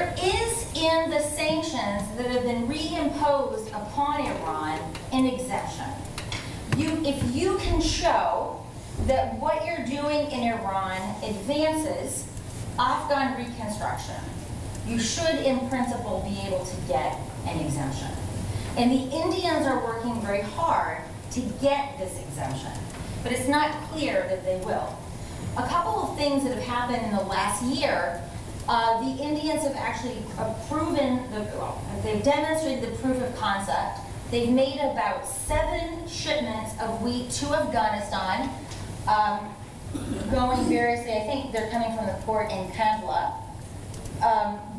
There is in the sanctions that have been reimposed upon Iran an exemption. If you can show that what you're doing in Iran advances Afghan reconstruction, you should in principle be able to get an exemption. And the Indians are working very hard to get this exemption, but it's not clear that they will. A couple of things that have happened in the last year, the Indians have actually they've demonstrated the proof of concept. They've made about 7 shipments of wheat to Afghanistan, going variously. I think they're coming from the port in Kandla,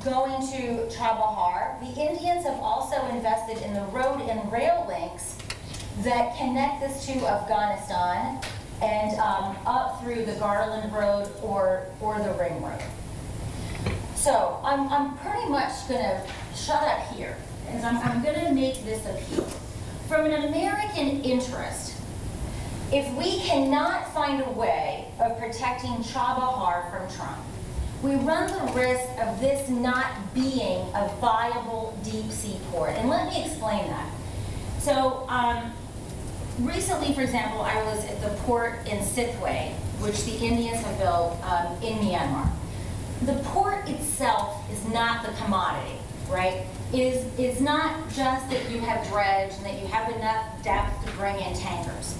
going to Chabahar. The Indians have also invested in the road and rail links that connect this to Afghanistan and up through the Garland Road or the Ring Road. So I'm pretty much going to shut up here, because I'm going to make this appeal. From an American interest, if we cannot find a way of protecting Chabahar from Trump, we run the risk of this not being a viable deep-sea port. And let me explain that. So recently, for example, I was at the port in Sitwe, which the Indians have built in Myanmar. The port itself is not the commodity, right? It's not just that you have dredge and that you have enough depth to bring in tankers,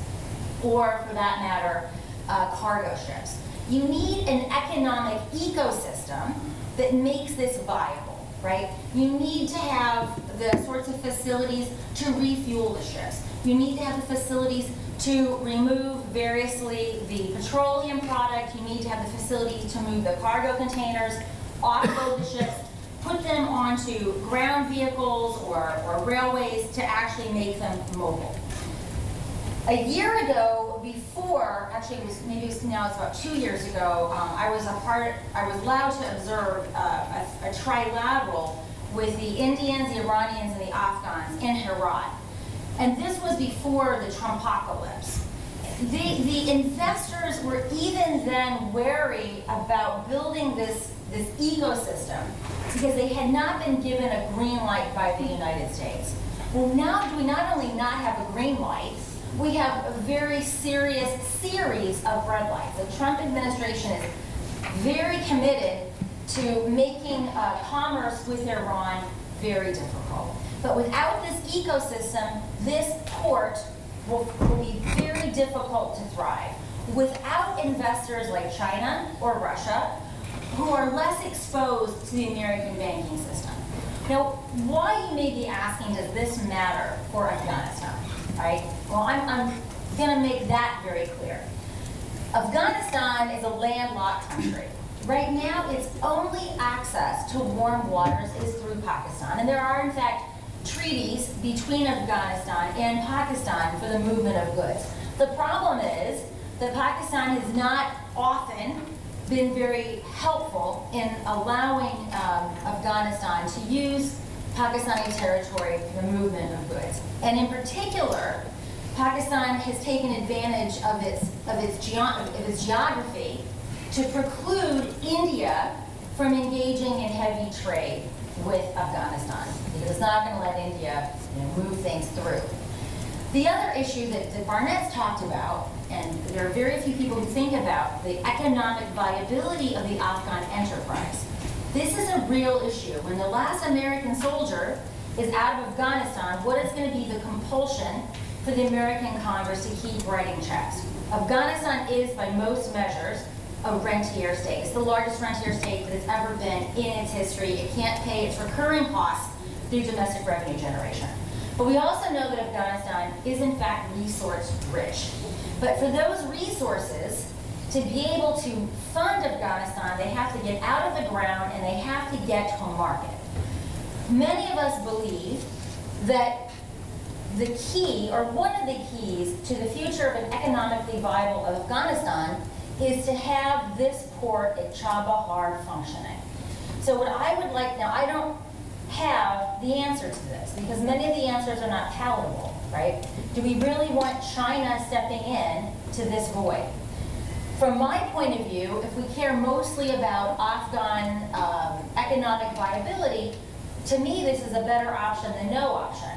or for that matter, cargo ships. You need an economic ecosystem that makes this viable, right? You need to have the sorts of facilities to refuel the ships. You need to have the facilities to remove variously the petroleum product. You need to have the facility to move the cargo containers, offload the ships, put them onto ground vehicles or railways to actually make them mobile. A year ago, before, actually maybe it's about 2 years ago, I was allowed to observe a trilateral with the Indians, the Iranians, and the Afghans in Herat. And this was before the Trumpocalypse. The investors were even then wary about building this ecosystem because they had not been given a green light by the United States. Well, now we not only not have a green light, we have a very serious series of red lights. The Trump administration is very committed to making commerce with Iran very difficult. But without this ecosystem, this port will be very difficult to thrive. Without investors like China or Russia, who are less exposed to the American banking system. Now, why you may be asking, does this matter for Afghanistan, right? Well, I'm going to make that very clear. Afghanistan is a landlocked country. Right now, its only access to warm waters is through Pakistan. And there are, in fact, treaties between Afghanistan and Pakistan for the movement of goods. The problem is that Pakistan has not often been very helpful in allowing Afghanistan to use Pakistani territory for the movement of goods. And in particular, Pakistan has taken advantage of its geography to preclude India from engaging in heavy trade with Afghanistan, because it's not going to let India move things through. The other issue that Barnett's talked about, and there are very few people who think about the economic viability of the Afghan enterprise. This is a real issue. When the last American soldier is out of Afghanistan, what is going to be the compulsion for the American Congress to keep writing checks? Afghanistan is, by most measures, a rentier state. It's the largest rentier state that has ever been in its history. It can't pay its recurring costs through domestic revenue generation. But we also know that Afghanistan is in fact resource rich. But for those resources to be able to fund Afghanistan, they have to get out of the ground and they have to get to a market. Many of us believe that the key, or one of the keys, to the future of an economically viable Afghanistan is to have this port at Chabahar functioning. So what I would like, now I don't have the answer to this because many of the answers are not palatable, right? Do we really want China stepping in to this void? From my point of view, if we care mostly about Afghan economic viability, to me this is a better option than no option.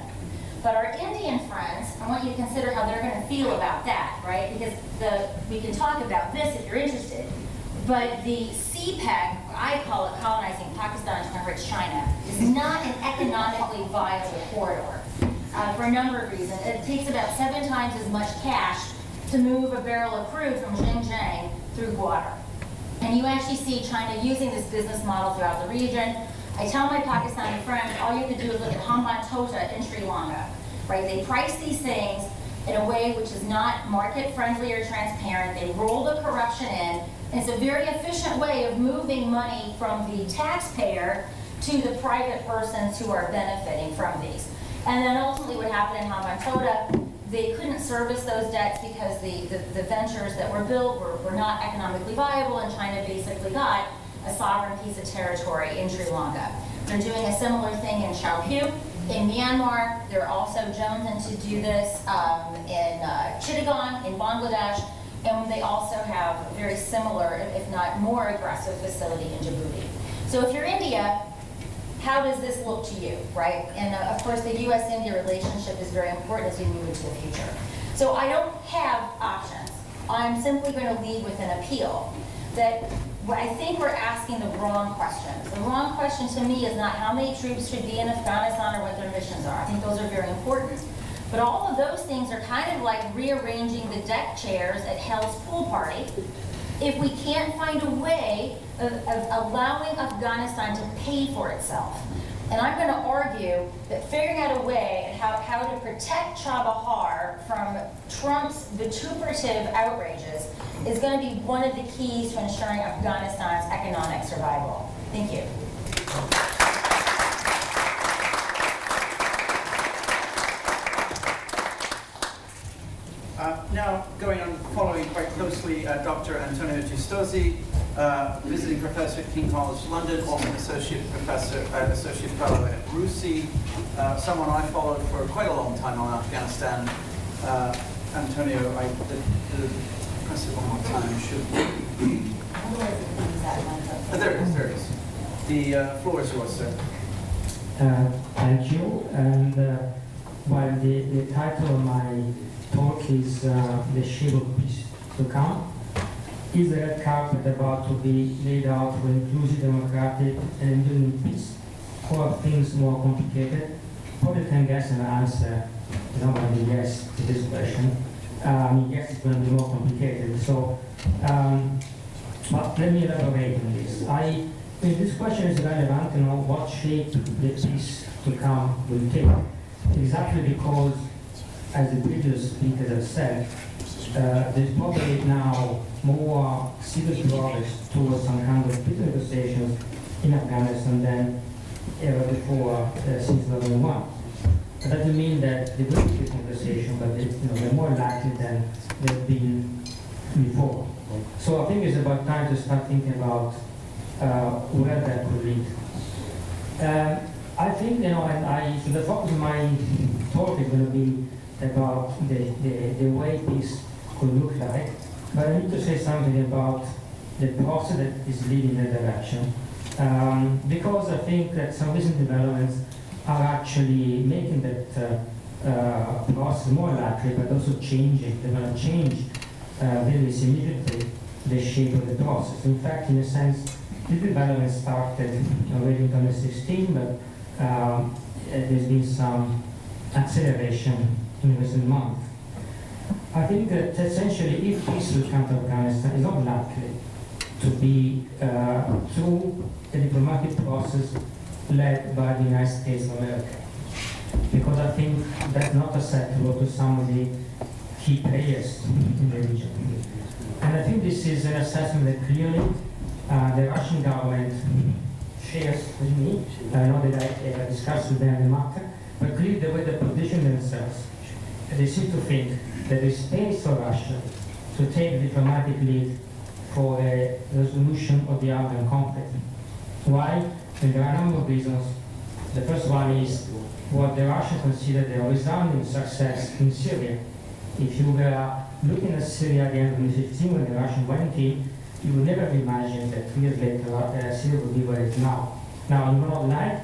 But our Indian friends, I want you to consider how they're going to feel about that, right? Because we can talk about this if you're interested. But the CPEC, I call it colonizing Pakistan to enrich China, is not an economically viable corridor for a number of reasons. It takes about 7 times as much cash to move a barrel of crude from Xinjiang through Gwadar. And you actually see China using this business model throughout the region. I tell my Pakistani friends, all you have to do is look at Hambantota in Sri Lanka, right? They price these things in a way which is not market-friendly or transparent. They roll the corruption in. And it's a very efficient way of moving money from the taxpayer to the private persons who are benefiting from these. And then ultimately what happened in Hambantota, they couldn't service those debts because the ventures that were built were not economically viable, and China basically got a sovereign piece of territory in Sri Lanka. They're doing a similar thing in Chaopyu. In Myanmar, they're also jonesing to do this in Chittagong, in Bangladesh, and they also have a very similar, if not more aggressive facility in Djibouti. So if you're India, how does this look to you, right? And of course, the U.S.-India relationship is very important as we move into the future. So I don't have options. I'm simply going to lead with an appeal that I think we're asking the wrong questions. The wrong question to me is not how many troops should be in Afghanistan or what their missions are. I think those are very important. But all of those things are kind of like rearranging the deck chairs at Hell's pool party if we can't find a way of allowing Afghanistan to pay for itself. And I'm going to argue that figuring out a way how to protect Chabahar from Trump's vituperative outrages is going to be one of the keys to ensuring Afghanistan's economic survival. Thank you. Now, going on, following quite closely, Dr. Antonio Giustosi, visiting professor at King College London, also an associate professor, associate fellow at RUSI, someone I followed for quite a long time on Afghanistan. Antonio, the professor one more time should. There it is. The floor is yours, sir. Thank you. And while the title of my talk is The Shape of Peace to Come, is the red carpet about to be laid out for inclusive, democratic, and enduring peace, or are things more complicated? Probably can guess an answer, normally yes, to this question. Yes, it's going to be more complicated. So, but let me elaborate on this. This question is relevant to know what shape the peace to come will take. Exactly because, as the previous speakers have said, there's probably now more serious progress towards some kind of peace negotiations in Afghanistan than ever before since 2001. That doesn't mean that there will be peace negotiation, but they're more likely than they've been before. So I think it's about time to start thinking about where that could lead. I think, so the focus of my talk is going to be about the way peace could look like, but I need to say something about the process that is leading that direction, because I think that some recent developments are actually making that process more likely, but also changing. They're going to change really significantly the shape of the process. In fact, in a sense, this development started already in 2016, but there's been some acceleration in recent months. I think that essentially, if peace will come to Afghanistan, is not likely to be through a diplomatic process led by the United States of America, because I think that's not acceptable to some of the key players in the region. And I think this is an assessment that clearly the Russian government shares with me. I know that I discussed with them the matter, but clearly the way they position themselves, they seem to think that there is space for Russia to take the diplomatic lead for a resolution of the Afghan conflict. Why? And there are a number of reasons. The first one is what the Russians consider their resounding success in Syria. If you were looking at Syria at the end of 2015 when the Russians went in, you would never imagine that 3 years later Syria would be where it is now. Now, you will not like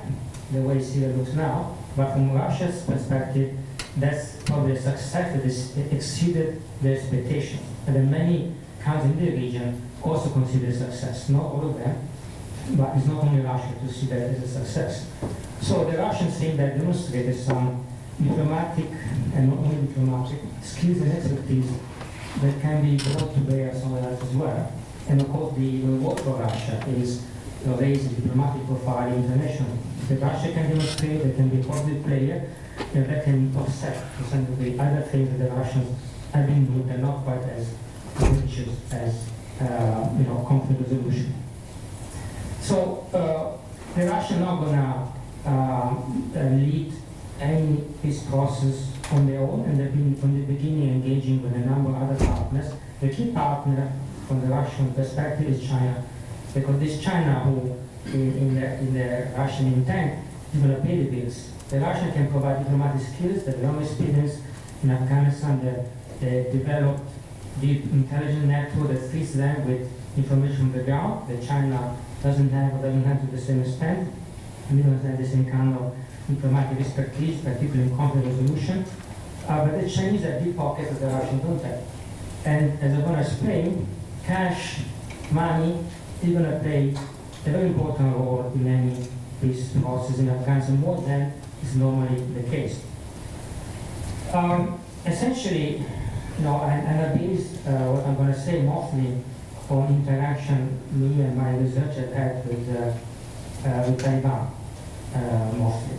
the way Syria looks now, but from Russia's perspective, that's probably a success that has exceeded their expectations. And then many countries in the region also consider success. Not all of them, but it's not only Russia to see that as a success. So the Russians think that demonstrated some diplomatic and not only diplomatic skills and expertise that can be brought to bear somewhere else as well. And of course, the reward for Russia is to raise the diplomatic profile internationally. If Russia can demonstrate they can be a positive player, that can offset to some degree other things that the Russians have been doing and not quite as ambitious as conflict resolution. So the Russians are not going to lead any peace process on their own, and they've been from the beginning engaging with a number of other partners. The key partner from the Russian perspective is China, because it's China who, in the Russian intent, is going to pay the bills. The Russians can provide diplomatic skills, they have long experience in Afghanistan, they developed deep intelligence network that fits them with information on the ground that China doesn't have or doesn't have to the same extent. We don't have the same kind of diplomatic expertise, particularly in conflict resolution. But the Chinese have deep pockets that the Russians don't have. And as I'm going to explain, cash, money, is going to play a very important role in any peace process in Afghanistan, more than is normally the case. Essentially, and I based what I'm going to say mostly on interaction me and my research have had with Taliban, mostly.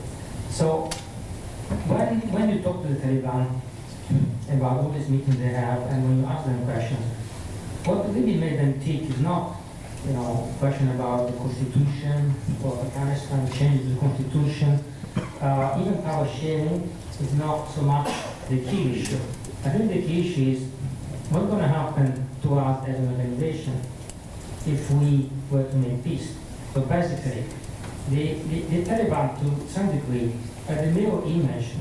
So when you talk to the Taliban about all these meetings they have, and when you ask them questions, what really made them tick is not question about the constitution for Afghanistan, change the constitution, even power sharing is not so much the key issue. I think the key issue is what's going to happen to us as an organization if we were to make peace. So basically, the Taliban, to some degree, are the mirror image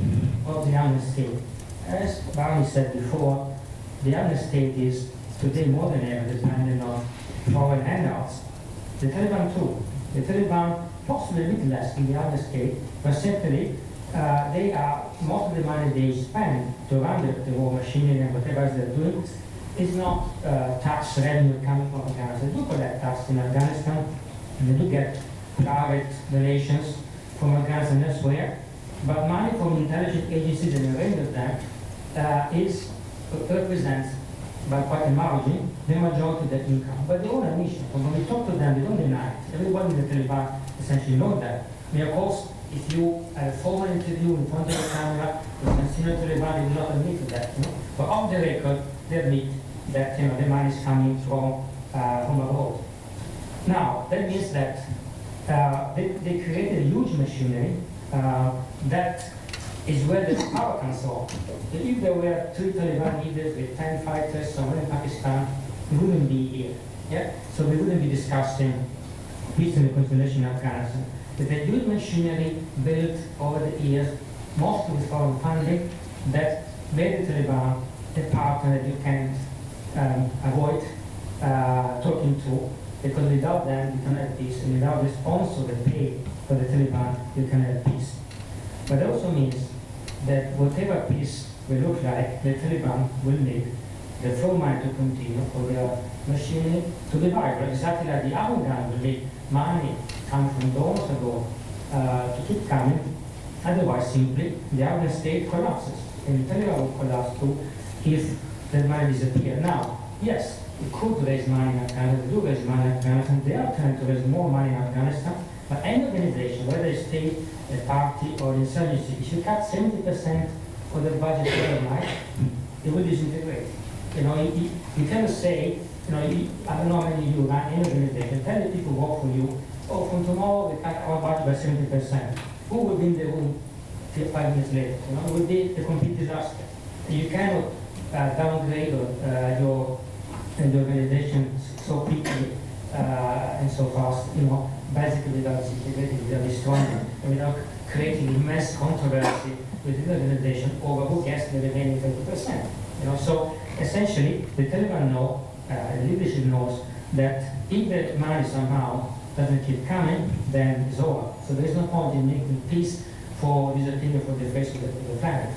of the Arab state. As Barney said before, the Arab state is today more than ever dependent on foreign handouts. The Taliban too. The Taliban possibly a bit less in the Arab state, but certainly they are, most of the money they spend to run the war machinery and whatever else they're doing is not tax revenue coming from Afghanistan. They do collect tax in Afghanistan, and they do get private donations from Afghanistan elsewhere, but money from intelligence agencies and a range of them represents by quite a margin the majority of their income. But they own a mission. When we talk to them, they don't deny it. Everybody in the Taliban essentially knows that. I mean, of course, if you have a formal interview in front of the camera with a senior Taliban, they do not admit to that. But off the record, they admit that the money is coming from abroad. Now, that means that they created a huge machinery that is where the power comes from. If there were 3 Taliban leaders with 10 fighters somewhere in Pakistan, we wouldn't be here. Yeah? So we wouldn't be discussing peace and reconciliation in Afghanistan. It's a huge machinery built over the years, mostly with foreign funding, that made the Taliban a partner that you can't avoid talking to, because without them you cannot have peace, and without the sponsor that pay for the Taliban, you cannot have peace. But it also means that whatever peace will look like, the Taliban will need the flow money to continue for their machinery to be viable, exactly like the Afghan will need money coming from donors abroad to keep coming. Otherwise, simply, the Afghan state collapses, and the Taliban will collapse too if that money disappears. Now, yes, you could raise money in Afghanistan, they do raise money in Afghanistan, they are trying to raise more money in Afghanistan, but any organization, whether a state, a party, or insurgency, if you cut 70% of the budget overnight, it will disintegrate. You cannot say, I don't know how many you run any organization, tell the people who work for you, oh, from tomorrow we cut our budget by 70%. Who will be in the room 5 minutes later? It will be a complete disaster. You cannot downgrade your organization so quickly and so fast, basically without integrating, without destroying it, and without creating immense controversy within the organization over who gets the remaining 30%. So essentially, the Taliban know, the leadership knows that if the money somehow doesn't keep coming, then it's over. So there is no point in making peace for disappearing from the face of the planet.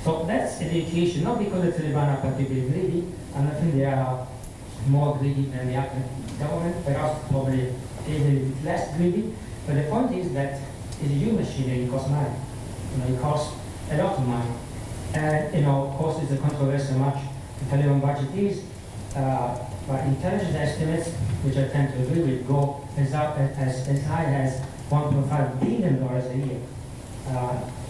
So that's education, not because the Taliban are particularly greedy, and I think they are more greedy than the Afghan government, perhaps probably a little bit less greedy, but the point is that it's a huge machinery, it costs money. It costs a lot of money. And of course, it's a controversial much the Taliban budget is, but intelligence estimates, which I tend to agree with, go as high as $1.5 billion a year.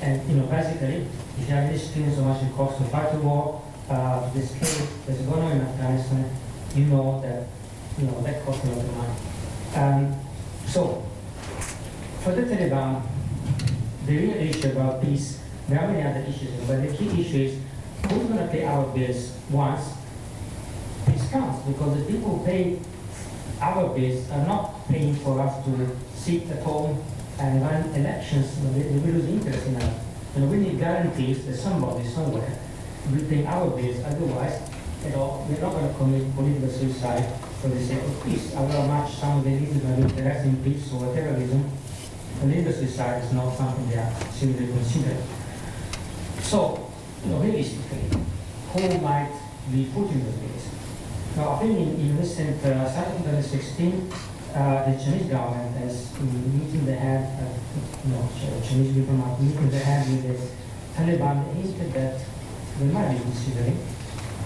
And basically, if you have any experience of how much it costs to fight a war, the scale that's going on in Afghanistan, you know that costs a lot of money. So, for the Taliban, the real issue about peace, there are many other issues, but the key issue is who's going to pay our bills once peace comes? Because the people who pay our bills are not paying for us to sit at home and run elections. They will lose interest in us. We need guarantees that somebody somewhere will pay our bills. Otherwise, we're not going to commit political suicide for the sake of peace. However much some of the leaders are interested in peace or whatever reason, political suicide is not something they are seriously considering. So, realistically, who might be putting the bills? Now, I think in recent, starting 2016, the Chinese government has meeting they had, Chinese diplomat meeting they had with the Taliban hinted that they might be considering,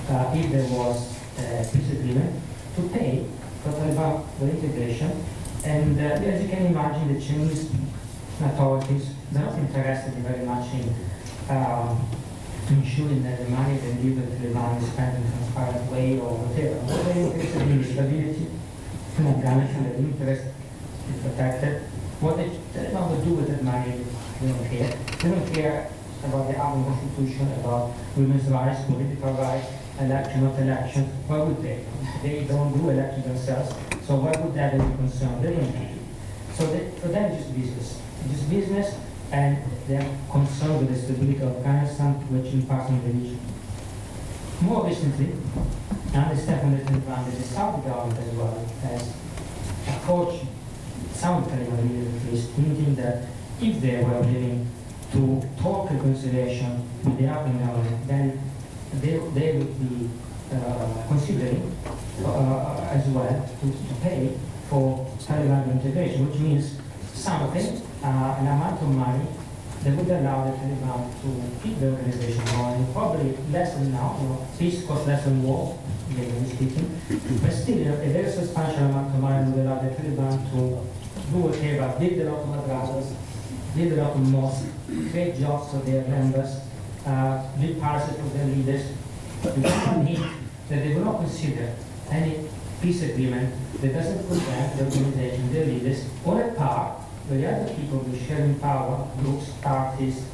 if there was a peace agreement, to pay for Taliban for integration. And as you can imagine, the Chinese authorities are not interested very much in ensuring that the money they give the Taliban is spent in a transparent way or whatever. What they're interested in is stability in Afghanistan, their interest is protected. What they Taliban will do with that money, they don't care. They don't care about the Afghan constitution, about women's rights, political rights, election, not election. Why would they? They don't do elections themselves, so why would that be concerned? They don't care. So for them, it's just business. It's just business, and they're concerned with the stability of Afghanistan, which impacts on the region. More recently, I understand from the Taliban that the Saudi government as well has approached some Taliban leaders at least, thinking that if they were willing to talk reconciliation with the Afghan government, then they would be considering as well to pay for Taliban integration, which means something, an amount of money that would allow the Taliban to keep the organization going, probably less than now. Peace costs less than war, generally speaking, but still a very substantial amount of money would allow the Taliban to do whatever, build a lot of madrasas, build a lot of mosques, create jobs for their members, build palaces for their leaders. We don't need that they will not consider any peace agreement that doesn't put them, the organization, their leaders, on a par with the other people who sharing power, groups, parties,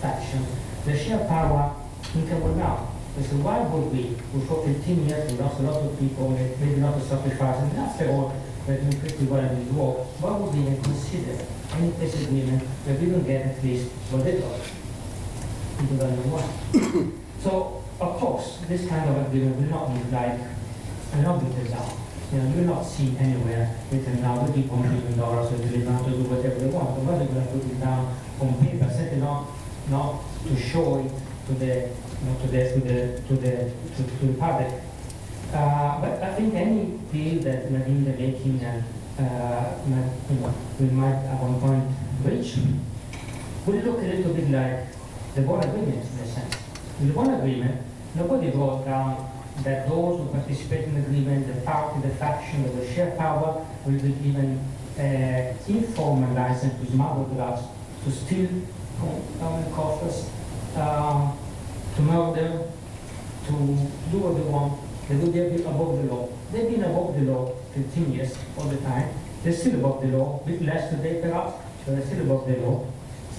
factions. They share power in common now. So why would we, for 15 years, we lost a lot of people, maybe not a sacrifice, and after all, we're doing pretty well in this war, why would we even consider any peace agreement that we don't get at least what they got in 2001? So, of course, this kind of agreement will not be written down. You will not see anywhere written down that people $1 billion so they want to do whatever they want. But they're going to put it down on paper, certainly not to show it to the public. But I think any deal that Nadine is making and we might at one point reach will look a little bit like the Bonn Agreement in a sense. In the Bonn Agreement, nobody wrote down that those who participate in the agreement, the party, the faction, that will share power, will be given informal license to smuggle drugs, to steal government coffers, to murder, to do what they want. They will be above the law. They've been above the law 15 years all the time. They're still above the law, a bit less today perhaps, but they're still above the law.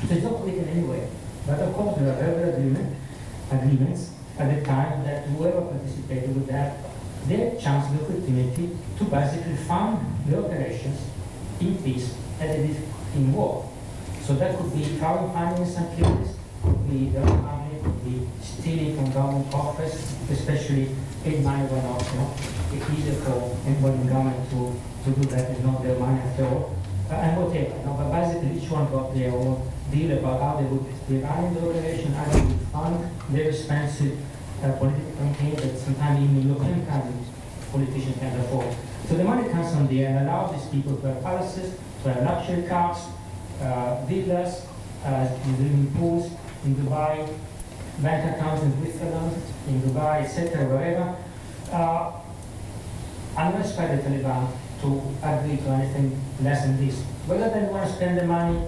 So it's not written anywhere. But of course there are verbal agreements at the time that whoever participated would have their chance of opportunity to basically fund the operations in peace as it is in war. So that could be crowdfunding in some cases, could be the money, could be stealing from government coffers, especially aid money when not, it's easier for anyone in government to do that, it's not their money after all. and whatever. But basically each one got their own deal about how they would be running the operation, how they would fund very expensive political campaigns that sometimes even European countries politicians can afford. So the money comes from there and allows these people to have palaces, to have luxury cars, villas, swimming pools in Dubai, bank accounts in Switzerland, in Dubai, etc., wherever. I'm not expect the Taliban to agree to anything less than this. Whether they want to spend the money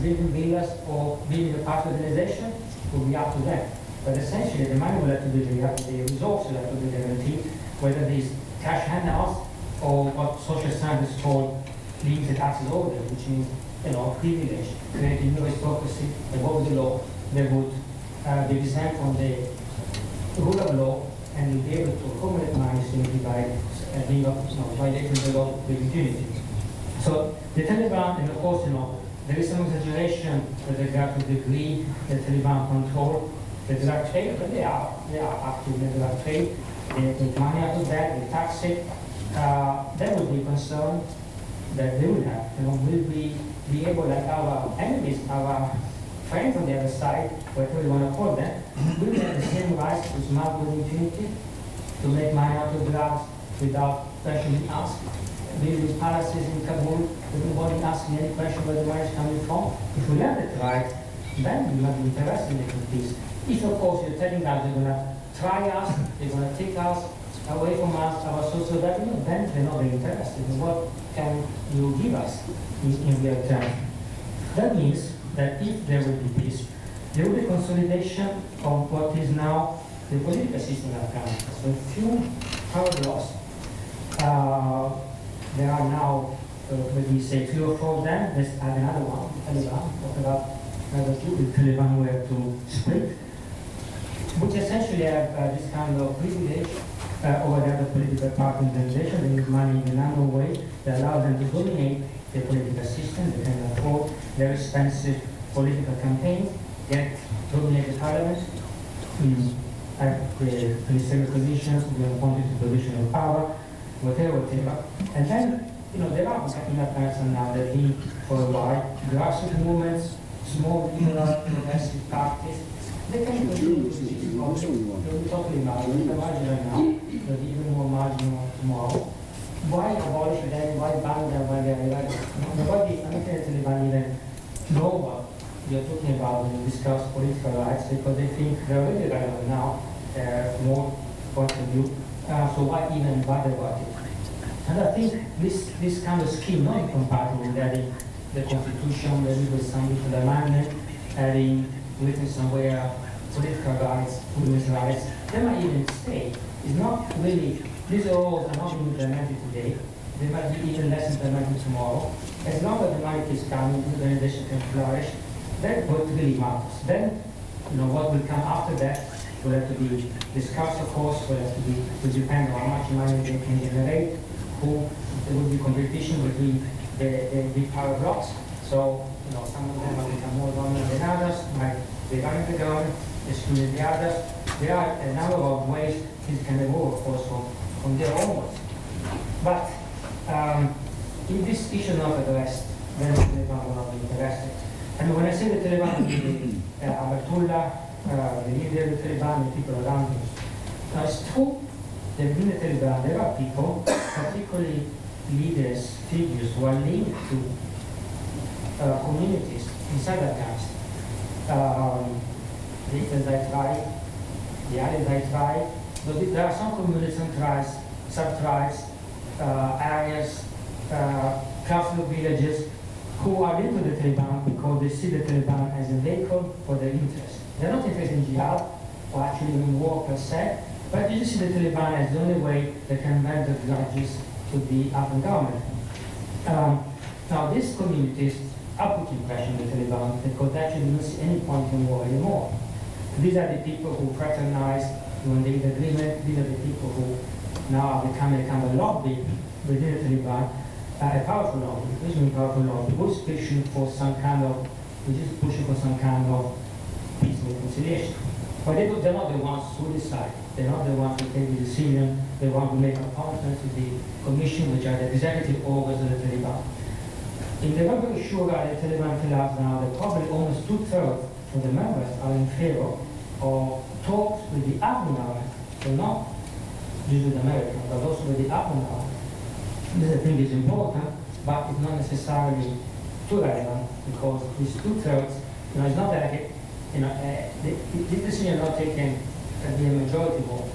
building villas or building a party organization will be up to them. But essentially, the money will have to be the resources will have to be guaranteed, whether these cash handouts or what social scientists call limited access order, which means privilege, creating new aristocracy above the law. They would be exempt from the rule of law and will be able to accumulate money simply by violating the law with impunity. So the Taliban, and of course, there is some exaggeration with regard to the degree the Taliban control the drug trade, but they are active in the drug trade. They make money out of that, they tax it. There would be concern that they would have. Will we be able, like our enemies, our friends on the other side, whatever you want to call them, will they have the same rights to smuggle with impunity, to make money out of drugs without questioning us? Building palaces in Kabul, nobody asking any question where the money is coming from. If we have that right, then we might be interested in making peace. If, of course, you're telling us they're going to try us, they're going to take us away from us, our social revenue, then they're not very interested in what can you give us in real terms. That means that if there will be peace, there will be consolidation of what is now the political system in Afghanistan. So a few power blocks. There are now, let me say, 3 or 4 of them. Let's add another one, Taliban. Talk about another 2, the Taliban were to split, which essentially have this kind of privilege over the other political party organization. They use money in a number of ways that allow them to dominate the political system. They can afford very expensive political campaigns, get dominate the parliament, have the ministerial positions, be appointed to position of power, whatever. And then, there are in Afghanistan now that have been for a while, grassroots movements, small liberal progressive parties. They can continue to be totally marginal right now, but even more marginal tomorrow. Why abolish them? Why ban them when they're like nobody, I don't think the Taliban even know what you're talking about when you discuss political rights, because they think they're really relevant now, more point of view. So why even bother about it? And I think this kind of scheme not incompatible with adding the constitution, the legal assembly to the amendment, adding written somewhere political rights, women's rights. They might even stay. It's not really, these laws are not being implemented today. They might be even less implemented tomorrow. As long as the money is coming, the organization can flourish. That's what really matters. Then, what will come after that will have to be discussed, of course, will depend on how much money they can generate, there will be competition between the big power blocks. So, some of them will become more dominant than others, might be running the government, excluding the others. There are a number of ways things can evolve, of course, from there onwards. But if this issue is not addressed, then the Taliban will not be interested. And when I say the Taliban, I mean the Abatullah, the leader of the Taliban, the people around him. Now, it's true that within the Taliban, there are people, particularly leaders, figures, who are linked to communities inside Afghanistan. The Iqtizai tribe, the Alizai tribe, but there are some communities, some tribes, sub-tribes, areas, clusters of villages who are linked to the Taliban because they see the Taliban as a vehicle for their interests. They're not interested in jihad or actually in war per se, but you see the Taliban as the only way they can bend the grudges to the Afghan government. Now, these communities are putting pressure on the Taliban because they actually don't see any point in war anymore. These are the people who fraternize when they get agreement. These are the people who now are becoming a kind of lobby within the Taliban, a powerful lobby, increasingly powerful lobby, who's pushing for some kind of, peace and reconciliation. But they're not the ones who decide. They're not the ones who take the decision. They want to make appointments to the commission, which are the executive organs of the Taliban. In the Rubber Shura, the Taliban collapse now, that probably almost 2/3 of the members are in favor of talks with the Afghan army, so not just with America, but also with the Afghan army. This I think is important, but it's not necessarily too relevant because these 2/3, it's not that this decision is not taken at the majority vote.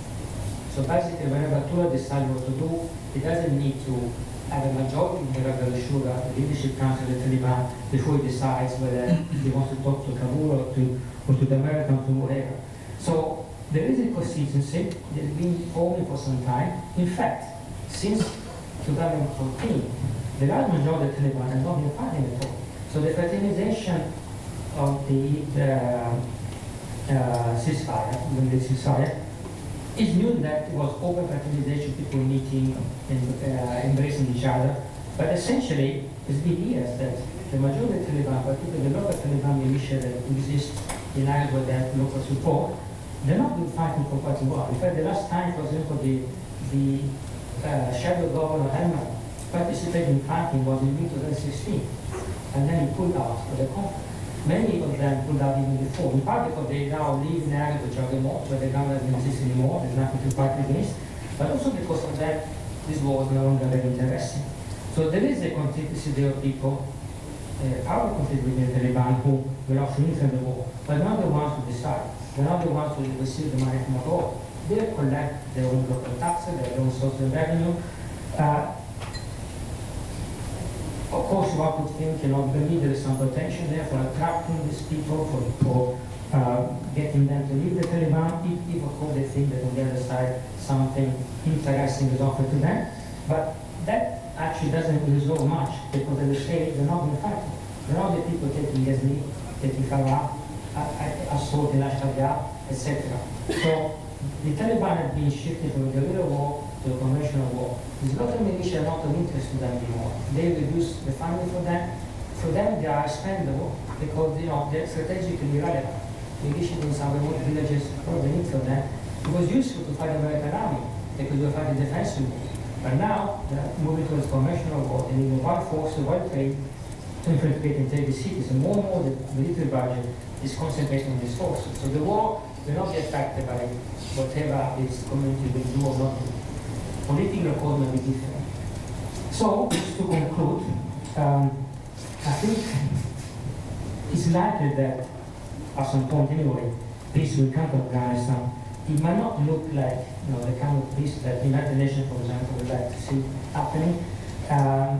So basically, whenever Tura decides what to do, it doesn't need to have a majority in the Rubber Shura, the leadership council of the Taliban, before he decides whether he wants to talk to Kabul or to the Americans or whatever. So there is a consistency that has been forming for some time. In fact, since 2014, the large majority of the Taliban has not been fighting at all. So the fraternization of the ceasefire, is new that it was open fraternization, people meeting and embracing each other. But essentially, it's been years that the majority of the Taliban, particularly the local Taliban militia that exist in areas where they have local support, they're not been fighting for quite a while. In fact, the last time, for example, the shadow governor Helmand participated in fighting was in 2016, and then he pulled out of the conflict. Many of them pulled out even before, in part because they now live in areas which are remote, where the government doesn't exist anymore, there's nothing to fight against, but also because of that, this war is no longer very interesting. So there is a constituency there of people, power constituency in the Taliban who will also enter the war, but not the ones who decide. They're not the ones who receive the money from abroad. They collect their own local taxes, their own source of revenue. Of course, one could think, maybe there is some potential there for attracting these people, for getting them to leave the Taliban, if of course they think that on the other side something interesting is offered to them. But that actually doesn't resolve much, because as I say, they're not being fighting. They're not the people taking Ghazni, taking Farah, assault in Ashtabia, etc. So the Taliban have been shifted from a guerrilla war to a conventional war. These local militia are not of interest to them anymore. They reduce the funding for them. For them, they are expendable because they're strategically irrelevant. Militia in some remote villages, all the need for them. It was useful to fight the American army because they were fighting defensively. But now they're moving towards conventional war. They need one force, well trained, to infiltrate and take the cities. And more the military budget is concentrating on these forces. So the war will not be affected by whatever this community will do or not do. Political code may be different. So, just to conclude, I think it's likely that, at some point anyway, peace will come to Afghanistan. It might not look like the kind of peace that the United Nations, for example, would like to see happening.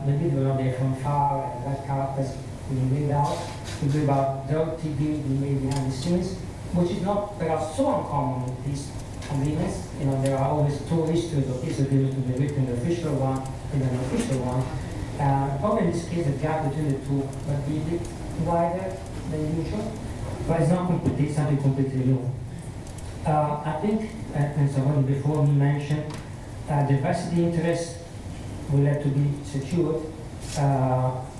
Maybe there will not be a fanfare and red carpets being laid out. It will be about dirty deals being made behind the scenes, which is not perhaps so uncommon in peace agreements. There are always two histories of peace agreements, to be written, the official one and an unofficial one. Probably in this case, the gap between the two might be a bit wider than usual, but it's not completely, something completely new. I think, and someone before me mentioned, diversity interests will have to be secured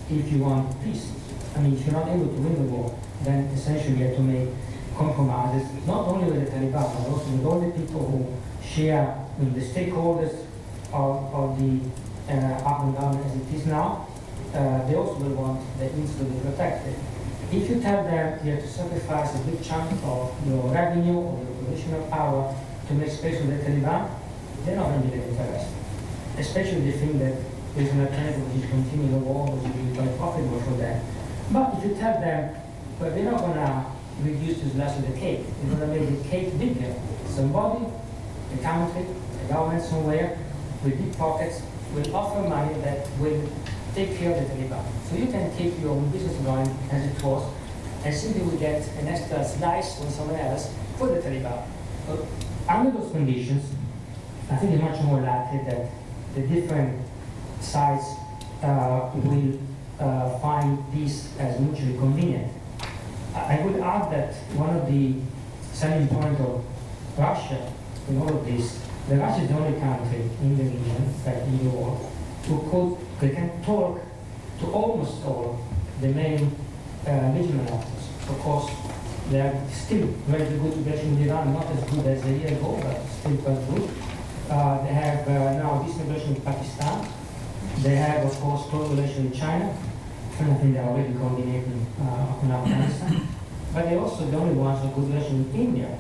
if you want peace. If you're not able to win the war, then essentially you have to make compromises, not only with the Taliban, but also with all the people who share with the stakeholders of the Afghan government as it is now. They also will want the needs to be protected. If you tell them you have to sacrifice a big chunk of your revenue or your positional power to make space for the Taliban, they're not going to be very interested. Especially if they think that there's an alternative which is continue the war, which will be quite profitable for them. But if you tell them, but they're not going to reduce the slice of the cake, they're going to make the cake bigger. Somebody, a country, a government somewhere, with deep pockets, will offer money that will take care of the Taliban. So you can keep your own business going as it was, and simply will get an extra slice from someone else for the Taliban. But under those conditions, I think it's much more likely that the different sides will find peace as mutually convenient. I would add that one of the selling points of Russia in all of this, that Russia is the only country in the region, in the world, they can talk to almost all the main regional actors. Of course, they are still very good relation with Iran, not as good as a year ago, but still quite good. They have now this relation with Pakistan. They have, of course, close relation with China. I think they're already coordinating in Afghanistan. But they're also the only ones who could relation with India.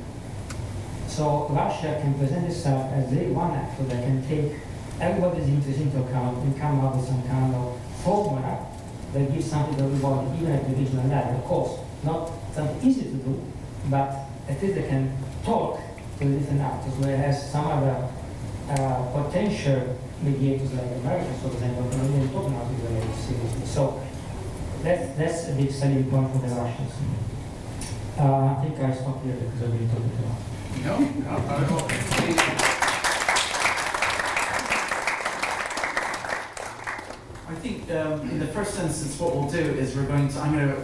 So Russia can present itself as the one actor that can take everybody's interest into account and come up with some kind of formula that gives something to everybody, even at the regional level. Of course, not something easy to do, but at least they can talk to the different actors, whereas some other potential mediators like America, for example, can only talk about it very seriously. So that's a big selling point for the Russians. I think I stop here because I've been talking too long. No, not at all. I think in the first instance, what we'll do is I'm going to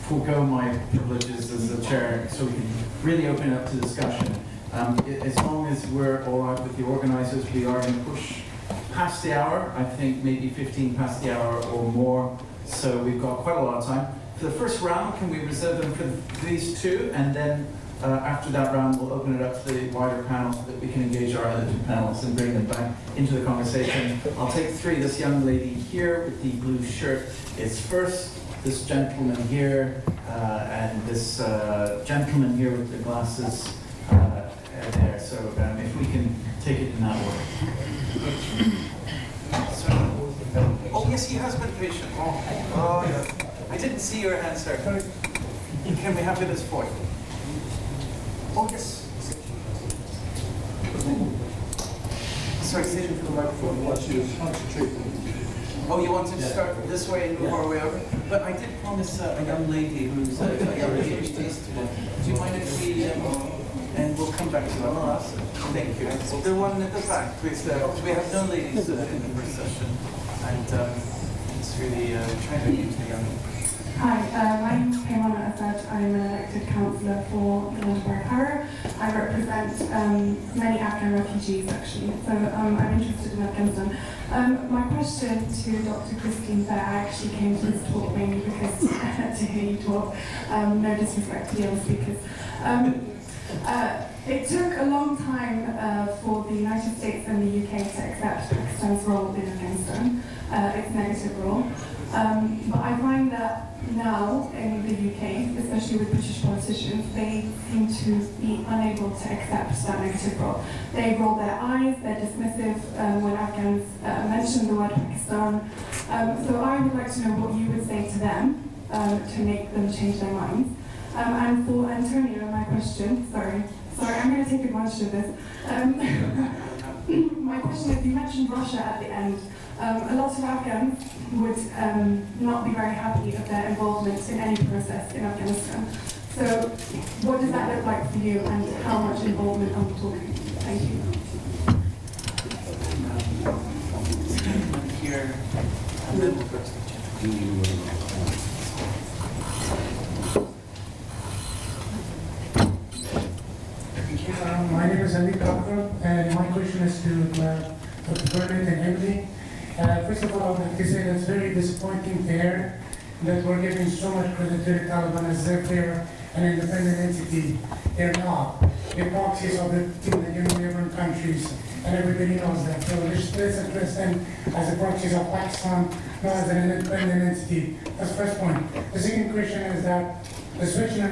forego my privileges as the chair so we can really open it up to discussion. As long as we're all right with the organizers, we are going to push past the hour, I think maybe 15 past the hour or more, so we've got quite a lot of time. For the first round, can we reserve them for these two, and then after that round, we'll open it up to the wider panel so that we can engage our other two panels and bring them back into the conversation. I'll take three. This young lady here with the blue shirt is first, this gentleman here, and this gentleman here with the glasses there. So if we can take it in that order. Oh, yes, he has been patient. Oh, yeah. I didn't see your hand, sir. Can we have you this point? Oh, yes. Sorry, stay for the microphone. Oh, you want to start this way and move our way over? But I did promise a young lady who's a young PhD student. Do you mind if we, and we'll come back to that. Thank you. The one at the back, please. We have no ladies in the first session. And it's really trying to get to the young. Hi, my name is Paimona Asad. I'm an elected councillor for the London Borough Borough. I represent many Afghan refugees, actually, so I'm interested in Afghanistan. My question to Dr. Christine Fair, I actually came to this talk mainly because to hear you talk, no disrespect to the other speakers. It took a long time for the United States and the UK to accept Pakistan's role in Afghanistan, its negative role. But I find that now in the UK, especially with British politicians, they seem to be unable to accept that negative role. They roll their eyes, they're dismissive when Afghans mention the word Pakistan. So I would like to know what you would say to them to make them change their minds. And for Antonio, my question, sorry, I'm going to take advantage of this. My question is, you mentioned Russia at the end. A lot of Afghans would not be very happy of their involvement in any process in Afghanistan. So what does that look like for you, and how much involvement are we talking? Thank you. Here, and then we'll go to the My name is Ali Kakar, and my question is to Dr. Burnett and Emily. First of all, I would like to say that it's very disappointing to hear that we're giving so much credit to the Taliban as if they're an independent entity. They're not. They're proxies of the neighboring countries, and everybody knows that. So let's address them as the proxies of Pakistan, not as an independent entity. That's the first point. The second question is that the situation I'm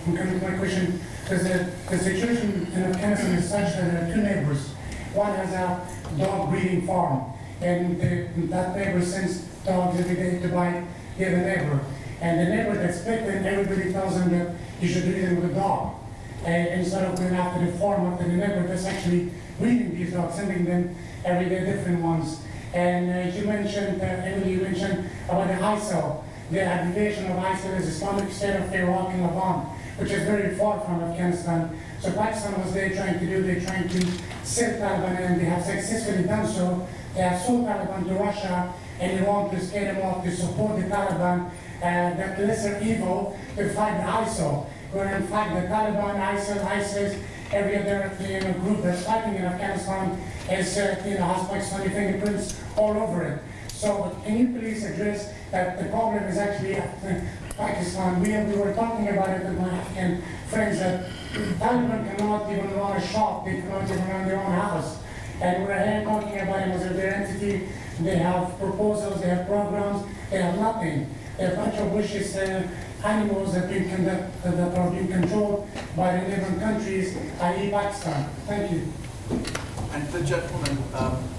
coming to my question is that the situation in Afghanistan is such that there are two neighbors. One has a dog breeding farm, and that neighbor sends dogs every day to bite the other neighbor. And the neighbor that's bitten, everybody tells him that you should breed him with a dog. And instead of going after the farm, after the neighbor that's actually breeding these dogs, sending them every day different ones. And you mentioned, Emily, you mentioned about the ISIL. The abbreviation of ISIL is Islamic State of Iraq and Levant, which is very far from Afghanistan. So Pakistan was there trying to do, they're trying to send Taliban, and they have successfully done so. They have sold Taliban to Russia and Iran to scare them off, to support the Taliban, that lesser evil, to fight the ISIL. Where in fact the Taliban, ISIL, ISIS, every other group that's fighting in Afghanistan is, has Pakistani fingerprints all over it. So can you please address that the problem is actually Pakistan? We were talking about it with my Afghan friends that Taliban cannot even run a shop, they cannot even run their own house. And we're here talking about them as their entity they have proposals, they have programs, they have nothing. They have a bunch of wishes and animals that are being controlled by the neighboring countries, i.e. Pakistan. Thank you. And the gentleman,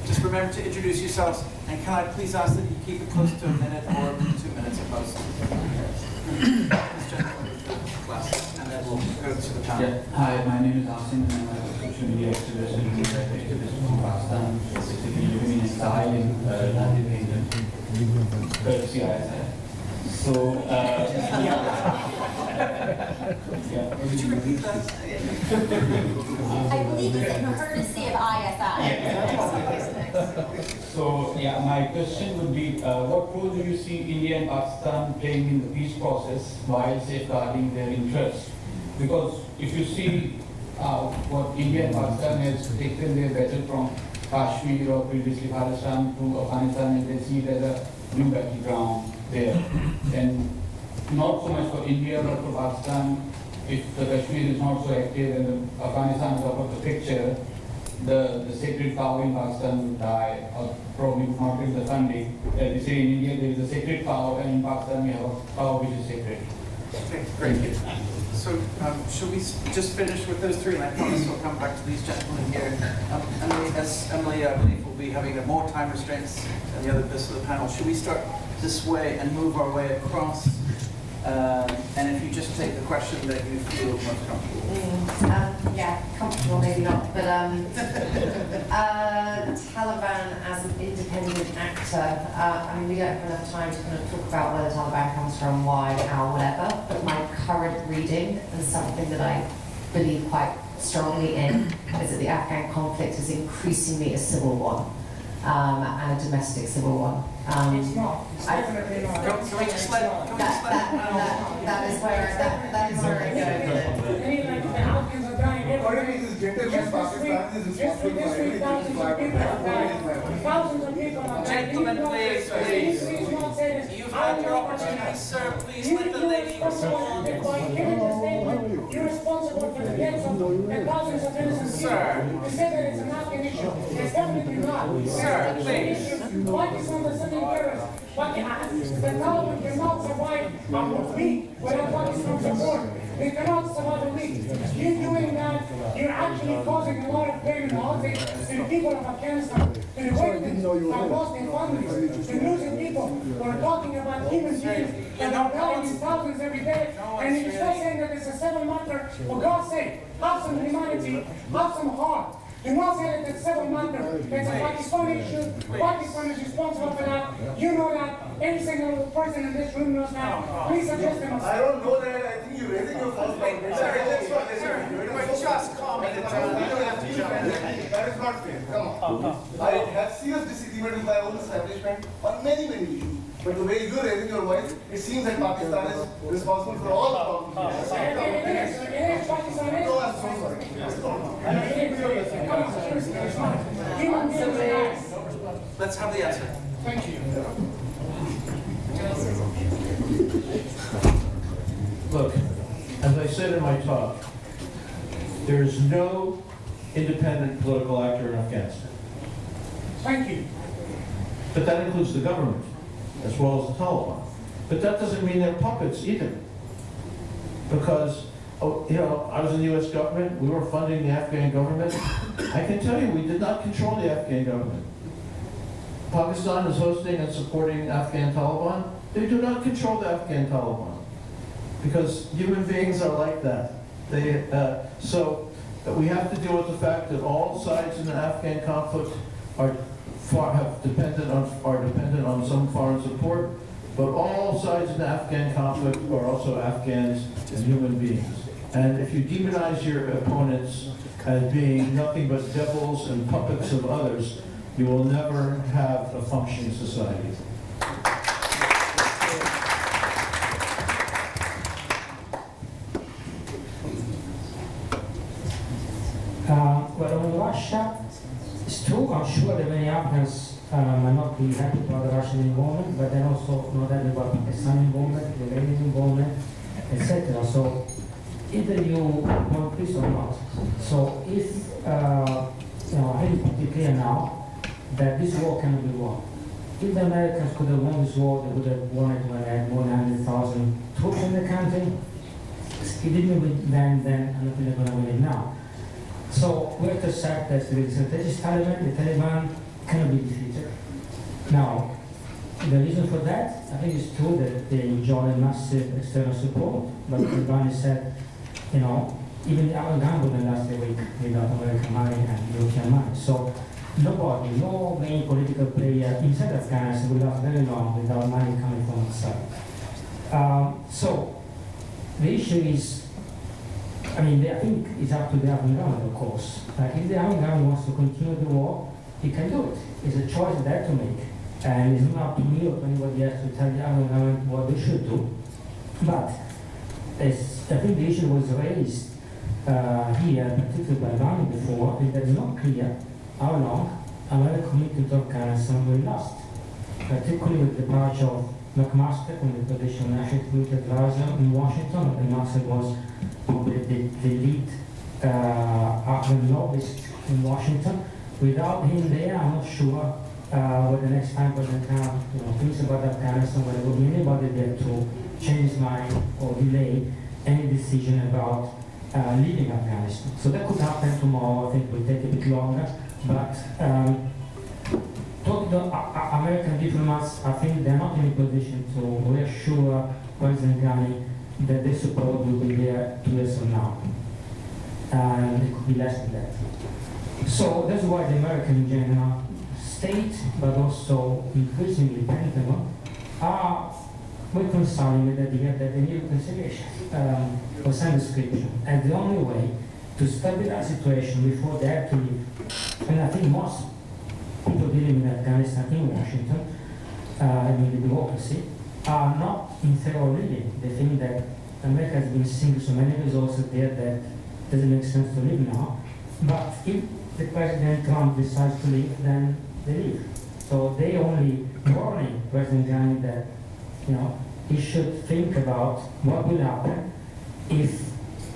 just remember to introduce yourselves, and can I please ask that you keep it close to a minute or 2 minutes at most? This gentleman with the glasses, and then we'll go to the panel. Yeah. Hi, my name is Asim, and I'm a social media activist and human rights activist from Pakistan, basically living in exile in United Kingdom, courtesy ISI. So, yeah. Could you repeat that? I believe it's in courtesy of ISI. So, yeah, my question would be, what role do you see India and Pakistan playing in the peace process while safeguarding their interests? Because if you see what India and Pakistan has taken their battle from Kashmir or previously Afghanistan to Afghanistan, and they see it as a new battleground there. And not so much for India but for Pakistan, if the Kashmir is not so active and Afghanistan is out of the picture, the sacred cow in Pakistan will die, or probably not get the funding. As we say in India, there is a sacred cow, and in Pakistan we have a cow which is sacred. Okay, great. So, should we just finish with those three, and I promise we'll come back to these gentlemen here. Emily, I believe, will be having more time restraints than the other bits of the panel. Should we start this way and move our way across? And if you just take the question that you feel most comfortable. Yeah, comfortable maybe not, but Taliban as an independent actor, I mean, we don't have enough time to kind of talk about where the Taliban comes from, why, how, whatever, but my current reading, and something that I believe quite strongly in, is that the Afghan conflict is increasingly a civil one. And a domestic civil one. It's not. It's definitely not. Can we just let That is where I go with it. I mean, like, the Afghans are dying every day. Just this week, thousands of people have died. Thousands of people have died. Gentlemen, please. Please not say this. You've had your opportunity, sir. Please let the lady respond. By giving the statement, you're responsible for the deaths of the thousands of innocent people. Sir. You said that it's an Afghan issue. It's definitely not. Sir, please. Pakistan is sending terrorists. The Taliban cannot survive on a week without Pakistan support. They cannot survive a week. You doing that, you're actually causing a lot of pain and heartache to the people of Afghanistan, to the victims who have lost their families, to losing people who are talking about human beings that are dying in thousands every day. And you're still saying that it's a 7-monther. For God's sake, have some humanity, have some heart. Do not say that it's 7-monther. It's a Pakistani issue. Pakistan is responsible for that. You know that. Every single person in this room knows that. Please address them. I don't know that. I think you're raising your false point. Just comment. You don't have to defend it. That is not fair. Come on. I have serious disagreement with my own establishment on many issues. But the way you're raising your voice, it seems that Pakistan is responsible for all the problems. It is Pakistan. No, I'm so sorry. Let's have the answer. Thank you. Look, as I said in my talk, there is no independent political actor in Afghanistan. Thank you. But that includes the government, as well as the Taliban. But that doesn't mean they're puppets either. Because, I was in the US government, we were funding the Afghan government. I can tell you, we did not control the Afghan government. Pakistan is hosting and supporting Afghan Taliban. They do not control the Afghan Taliban. Because human beings are like that. So we have to deal with the fact that all sides in the Afghan conflict are dependent on some foreign support, but all sides in the Afghan conflict are also Afghans and human beings. And if you demonize your opponents as being nothing but devils and puppets of others, you will never have a functioning society. Well, on Russia, it's true, I'm sure that many Afghans might not be happy about the Russian involvement, but they're also not happy about Pakistan involvement, the Iranian involvement, etc. So either you want peace or not. So if, I think it's pretty clear now that this war cannot be won. if the Americans could have won this war, they would have won it when they had more than 100,000 troops in the country. It didn't win then, I don't think they're going to win it now. So we have to accept that there is a Taliban. The Taliban cannot be defeated. Now, the reason for that, I think it's true that they enjoy a massive external support, but the Taliban said, you know, even the Afghan wouldn't last a week without American money and European money. So nobody, no main political player inside Afghanistan will last very long without money coming from outside. So the issue is, I mean, I think it's up to the Afghan government, of course. If the Afghan government wants to continue the war, it can do it. It's a choice they have to make. And it's not up to me or to anybody else to tell the Afghan government what they should do. But as I think the issue was raised here, particularly by Rani before, is that it's not clear how long American commitment to Afghanistan will last. Particularly with the departure of McMaster from the position of National Security Advisor in Washington. McMaster was probably the lead Afghan lobbyist in Washington. Without him there, I'm not sure what the next time President Trump thinks about Afghanistan, whether there will be anybody there to change his mind or delay any decision about leaving Afghanistan. So that could happen tomorrow. I think it will take a bit longer. But talking to American diplomats, I think they're not in a position to reassure President Ghani that their support will be there 2 years from now. And it could be less than that. So that's why the American in general, state, but also increasingly Pentagon, are reconciling with the idea that they need reconciliation or some description as the only way to stabilize the situation before they have to leave. And I think most people dealing in Afghanistan in Washington, in the democracy, are not in favor of leaving. They think that America has been sinking so many resources there that it doesn't make sense to leave now. But if the President Trump decides to leave, then they leave. So they only warning President Ghani that, he should think about what will happen if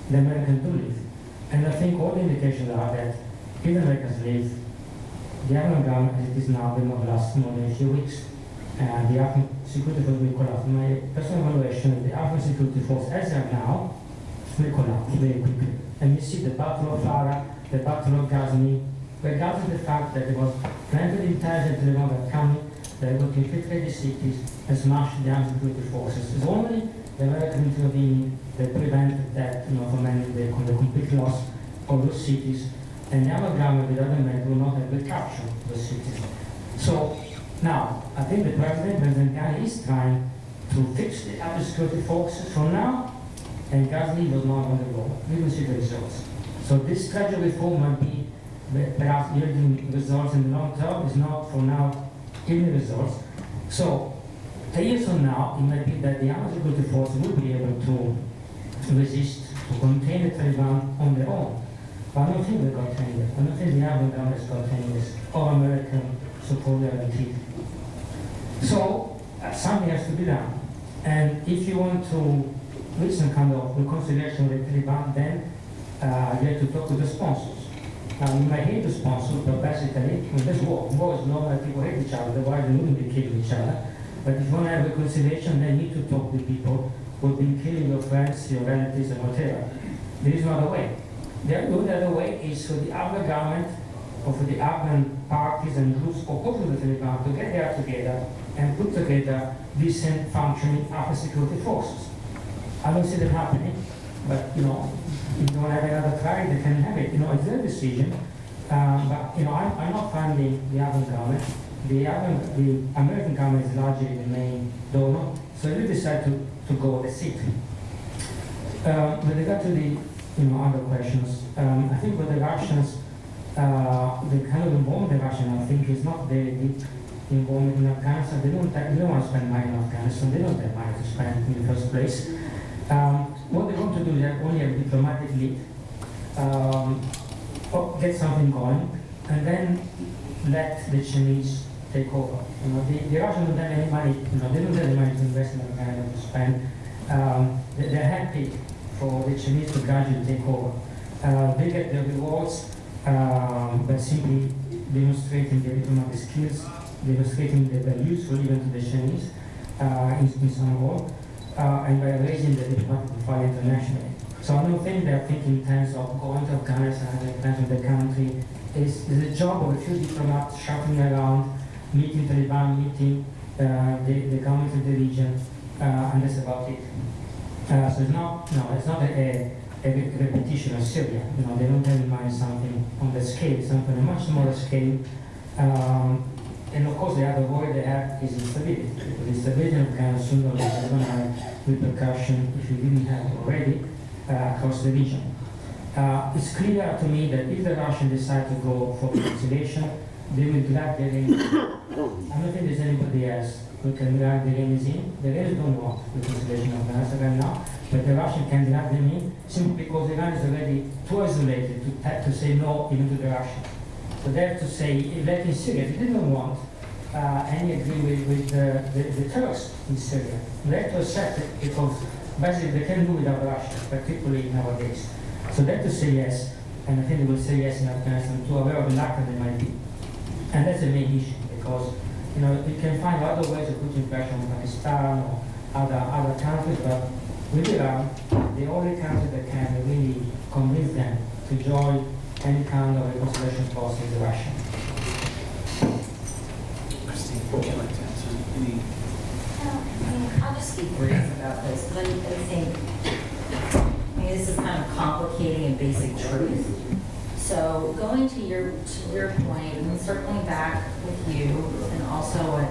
the Americans do leave. And I think all the indications are that if the Americans leave, the Afghan government as it is now will not last more than a few weeks. And the Afghan security force will collapse. My personal evaluation is the Afghan security force as they are now will collapse very quickly. And we see the Battle of Farah, the Battle of Ghazni, regardless of the fact that there was plenty of intelligence to the that coming, they were to infiltrate the cities and smash the armed security forces. It's only the American intervening that prevented that, from ending the complete loss of those cities. And the other government, with other men, will not have recaptured those cities. So now, I think the President Ghani is trying to fix the armed security forces for now, and Ghazni was not on the go. We will see the results. So this strategy reform might be perhaps yielding results in the long term. Is not for now giving results. So 10 years from now, it might be that the armed security force will be able to resist, to contain the Taliban on their own. But I don't think they've got 10 years. I don't think the Afghan government has got 10 years or American support guaranteed. So something has to be done. And if you want to reach some kind of reconciliation with the Taliban, then you have to talk to the sponsors. Now, you might hate the sponsors, but basically, in this war is normal, people hate each other, otherwise they wouldn't be killing each other. But if you want to have reconciliation, then you need to talk with people who have been killing your friends, your relatives, and whatever. There is no other way. The only other way is for the Afghan government or for the Afghan parties and groups opposed to the Taliban to get there together and put together decent functioning Afghan security forces. I don't see that happening, but if you don't have another try, they can have it. It's their decision. But I'm not finding the Afghan government. The American government is largely the main donor, so they decide to go with the seat. With regard to the other questions, I think with the Russians, the kind of involvement the Russians, I think, is not very deep involvement in Afghanistan. They don't want to spend money in Afghanistan. They don't have money to spend in the first place. What they want to do is only a diplomatic lead, get something going, and then let the Chinese take over. The Russians don't have any money. They don't have the money to invest in Afghanistan to spend. They're happy for the Chinese to gradually take over. They get their rewards by simply demonstrating their diplomatic skills demonstrating that they're useful even to the Chinese in some role, and by raising the diplomatic profile internationally. So I don't think they're thinking in terms of going to Afghanistan and implementing the country. It's a job of a few diplomats shuffling around, meeting Taliban, meeting the government of the region, and that's about it. So it's not a repetition of Syria. They don't have in mind something on the scale, something on a much smaller scale. And of course, the other worry they have is instability. Because instability in Afghanistan sooner or later is going to have repercussion, if you didn't have already, across the region. It's clear to me that if the Russians decide to go for reconciliation, they will drag the Iranians. I don't think there's anybody else who can drag the Iranians in. The Iranians don't want reconciliation of Afghanistan right now, but the Russians can drag them in simply because Iran is already too isolated to say no even to the Russians. So they have to say, like in Syria, they didn't want any agreement with the Turks in Syria. They have to accept it because basically they can do without Russia, particularly nowadays. So they have to say yes, and I think they will say yes in Afghanistan too, however reluctant they might be. And that's the main issue, because you can find other ways of putting pressure on Pakistan or other countries, but with Iran, the only country that can really convince them to join any kind of reconciliation process is Russia. Christine, would you like to answer any? I'll just be brief about this, but I think this is kind of complicating a basic truth. So going to your point, and circling back with you, and also what